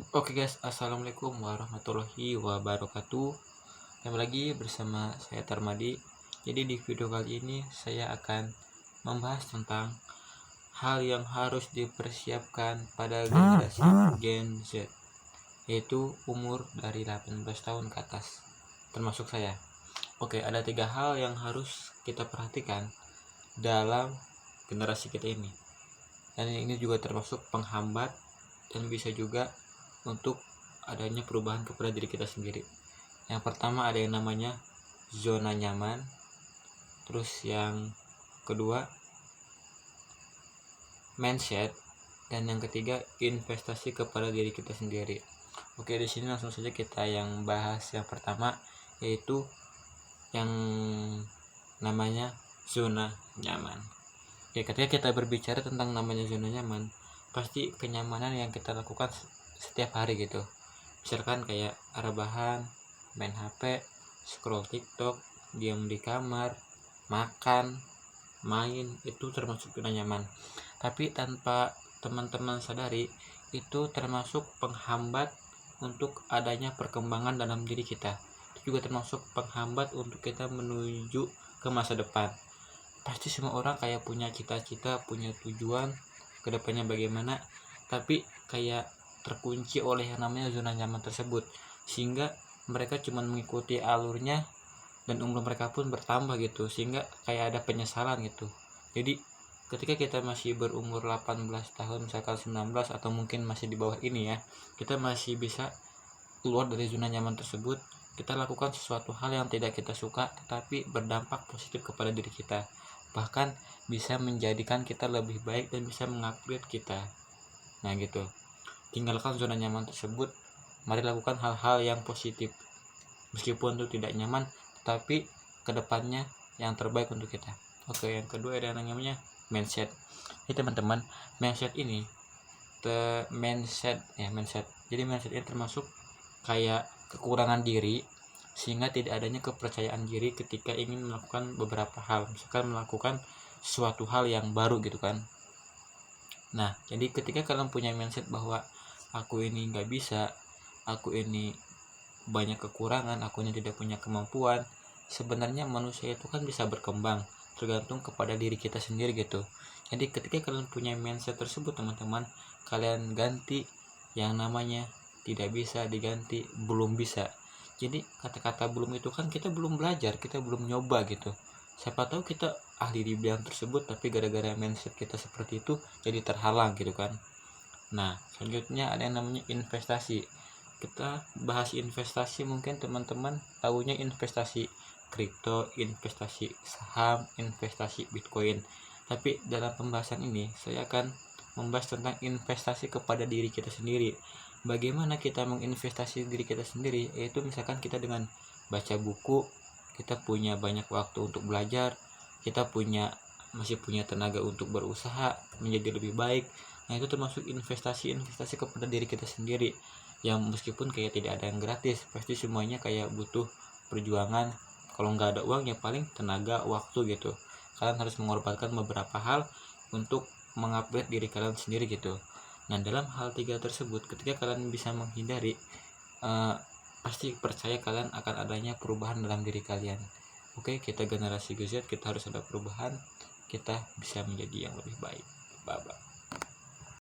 Oke guys, assalamualaikum warahmatullahi wabarakatuh. Kembali lagi bersama saya Tarmadi. Jadi di video kali ini saya akan membahas tentang hal yang harus dipersiapkan pada generasi Gen Z, yaitu umur dari 18 tahun ke atas, termasuk saya. Oke, ada 3 hal yang harus kita perhatikan dalam generasi kita ini. Dan ini juga termasuk penghambat dan bisa juga untuk adanya perubahan kepada diri kita sendiri. Yang pertama ada yang namanya zona nyaman, terus yang kedua mindset, dan yang ketiga investasi kepada diri kita sendiri. Oke, di sini langsung saja kita yang bahas yang pertama, yaitu yang namanya zona nyaman. Oke, ketika kita berbicara tentang namanya zona nyaman, pasti kenyamanan yang kita lakukan setiap hari gitu. Misalkan kayak rebahan, main HP, scroll TikTok, diam di kamar, makan, main, itu termasuk zona nyaman. Tapi tanpa teman-teman sadari, itu termasuk penghambat untuk adanya perkembangan dalam diri kita. Itu juga termasuk penghambat untuk kita menuju ke masa depan. Pasti semua orang kayak punya cita-cita, punya tujuan kedepannya bagaimana, tapi kayak terkunci oleh yang namanya zona nyaman tersebut, sehingga mereka cuma mengikuti alurnya dan umur mereka pun bertambah gitu, sehingga kayak ada penyesalan gitu. Jadi ketika kita masih berumur 18 tahun, misalkan 19 atau mungkin masih di bawah ini ya, kita masih bisa keluar dari zona nyaman tersebut. Kita lakukan sesuatu hal yang tidak kita suka tetapi berdampak positif kepada diri kita, bahkan bisa menjadikan kita lebih baik dan bisa mengupgrade kita. Nah gitu, tinggalkan zona nyaman tersebut, mari lakukan hal-hal yang positif. Meskipun itu tidak nyaman, tetapi kedepannya yang terbaik untuk kita. Oke, yang kedua ada namanya mindset. Ini teman-teman, mindset ini mindset. Jadi mindset ini termasuk kayak kekurangan diri, sehingga tidak adanya kepercayaan diri ketika ingin melakukan beberapa hal, misalkan melakukan suatu hal yang baru gitu kan. Nah, jadi ketika kalian punya mindset bahwa aku ini nggak bisa, aku ini banyak kekurangan, aku ini tidak punya kemampuan, sebenarnya manusia itu kan bisa berkembang, tergantung kepada diri kita sendiri gitu. Jadi ketika kalian punya mindset tersebut teman-teman, kalian ganti yang namanya tidak bisa diganti belum bisa. Jadi kata-kata belum itu kan kita belum belajar, kita belum nyoba gitu. Siapa tahu kita ahli di bidang tersebut, tapi gara-gara mindset kita seperti itu jadi terhalang gitu kan. Nah, selanjutnya ada yang namanya investasi. Kita bahas investasi, mungkin teman-teman tahunya investasi kripto, investasi saham, investasi bitcoin. Tapi dalam pembahasan ini saya akan membahas tentang investasi kepada diri kita sendiri. Bagaimana kita menginvestasi diri kita sendiri, yaitu misalkan kita dengan baca buku, kita punya banyak waktu untuk belajar, kita masih punya tenaga untuk berusaha menjadi lebih baik. Nah, itu termasuk investasi kepada diri kita sendiri, yang meskipun kayak tidak ada yang gratis, pasti semuanya kayak butuh perjuangan. Kalau nggak ada uang ya paling tenaga, waktu gitu. Kalian harus mengorbankan beberapa hal untuk mengupgrade diri kalian sendiri gitu. Nah, dalam hal 3 tersebut, ketika kalian bisa menghindari, pasti percaya kalian akan adanya perubahan dalam diri kalian. Oke, kita generasi Z, kita harus ada perubahan, kita bisa menjadi yang lebih baik. Bye bye.